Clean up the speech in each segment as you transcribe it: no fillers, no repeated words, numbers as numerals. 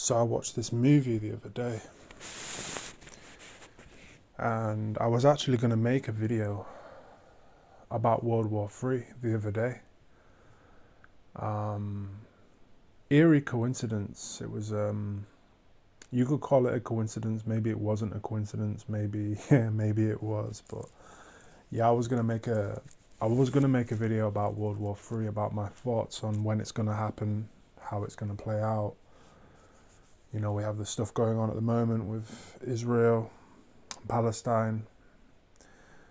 So I watched this movie the other day, and I was actually going to make a video about World War III the other day. Um, Eerie coincidence. It was. You could call it a coincidence. Maybe it wasn't a coincidence. Maybe yeah, maybe it was. But yeah, I was gonna make a video about World War III, about my thoughts on when it's gonna happen, how it's gonna play out. You know, we have the stuff going on at the moment with Israel, Palestine.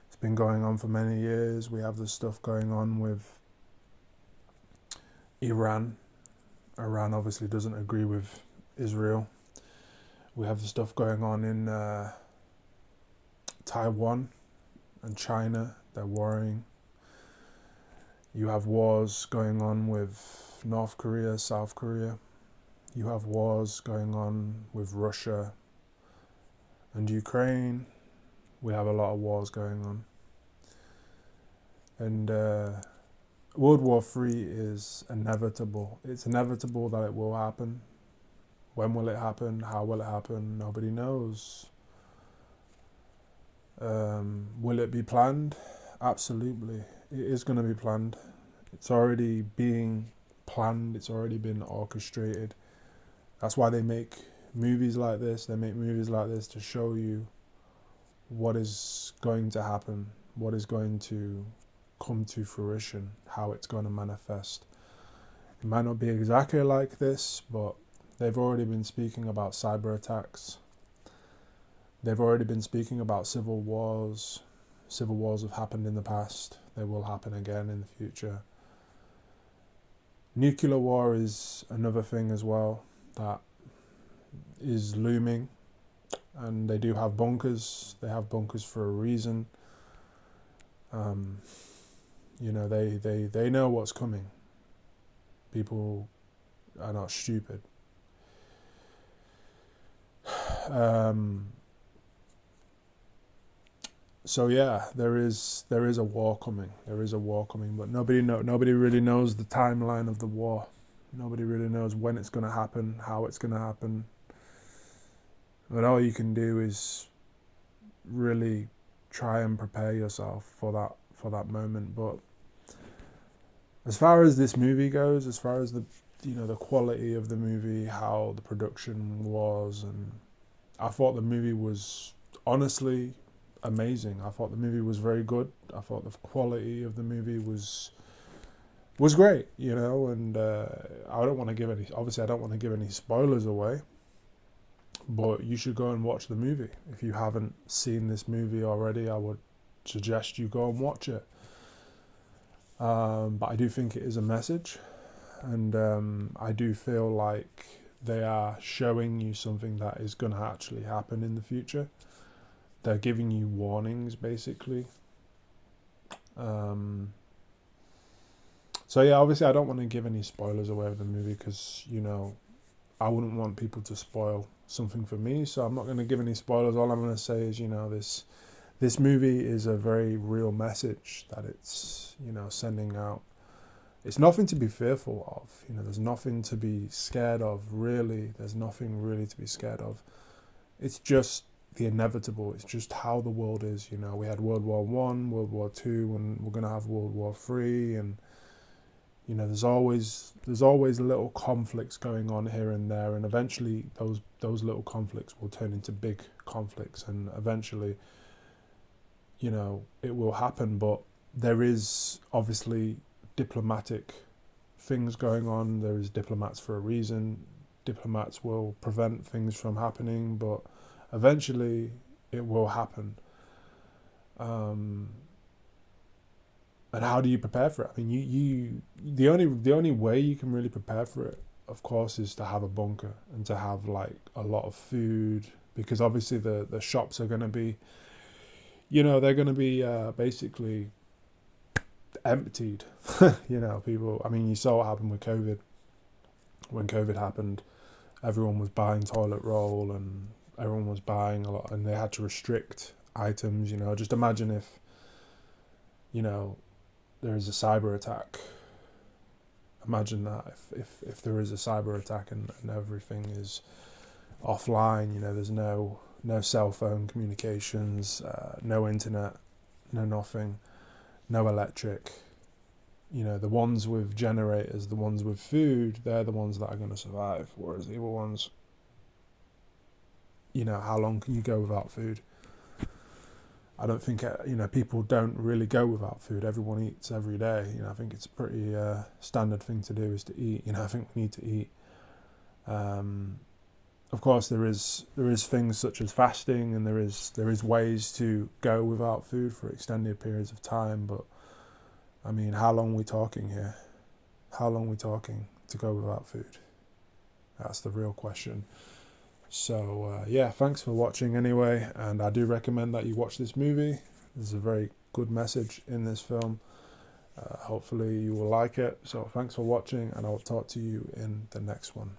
It's been going on for many years. We have the stuff going on with Iran. Iran obviously doesn't agree with Israel. We have the stuff going on in Taiwan and China. They're warring. You have wars going on with North Korea, South Korea. You have wars going on with Russia and Ukraine. We have a lot of wars going on. And World War III is inevitable. It's inevitable that it will happen. When will it happen? How will it happen? Nobody knows. Will it be planned? Absolutely. It is going to be planned. It's already being planned. It's already been orchestrated. That's why they make movies like this. They make movies like this to show you what is going to happen, what is going to come to fruition, how it's going to manifest. It might not be exactly like this, but they've already been speaking about cyber attacks. They've already been speaking about civil wars. Civil wars have happened in the past. They will happen again in the future. Nuclear war is another thing as well that is looming. And they do have bunkers. They have bunkers for a reason. You know, they know what's coming. People are not stupid. So yeah, there is a war coming. There is a war coming, but nobody really knows the timeline of the war. Nobody really knows when it's going to happen, how it's going to happen. But all you can do is really try and prepare yourself for that moment. But as far as this movie goes, as far as the quality of the movie, how the production was, and I thought the movie was honestly amazing. I thought the movie was very good. I thought the quality of the movie was great, and I don't want to give any spoilers away, but you should go and watch the movie. If you haven't seen this movie already, I would suggest you go and watch it. But I do think it is a message, and I do feel like they are showing you something that is going to actually happen in the future. They're giving you warnings, basically. So yeah, obviously I don't want to give any spoilers away of the movie because, I wouldn't want people to spoil something for me. So I'm not going to give any spoilers. All I'm going to say is, this movie is a very real message that it's, sending out. It's nothing to be fearful of. There's nothing to be scared of, really. There's nothing really to be scared of. It's just the inevitable. It's just how the world is. We had World War One, World War Two, and we're gonna have World War Three, and there's always little conflicts going on here and there, and eventually those little conflicts will turn into big conflicts, and eventually, it will happen. But there is obviously diplomatic things going on. There is diplomats for a reason. Diplomats will prevent things from happening, but eventually it will happen. And how do you prepare for it? I mean, the only way you can really prepare for it, of course, is to have a bunker and to have like a lot of food, because obviously the shops are going to be, they're going to be basically emptied. People. I mean, you saw what happened with COVID. When COVID happened, everyone was buying toilet roll and everyone was buying a lot, and they had to restrict items. Just imagine if, there is a cyber attack imagine that if there is a cyber attack and everything is offline, there's no cell phone communications, no internet, no nothing, no electric. The ones with generators, the ones with food, they're the ones that are going to survive. Whereas the other ones, how long can you go without food? I don't think, people don't really go without food. Everyone eats every day. I think it's a pretty standard thing to do is to eat. I think we need to eat. Of course, there is things such as fasting, and there is ways to go without food for extended periods of time. But I mean, how long are we talking here? How long are we talking to go without food? That's the real question. So thanks for watching anyway, and I do recommend that you watch this movie. There's a very good message in this film. Hopefully you will like it. So thanks for watching, and I'll talk to you in the next one.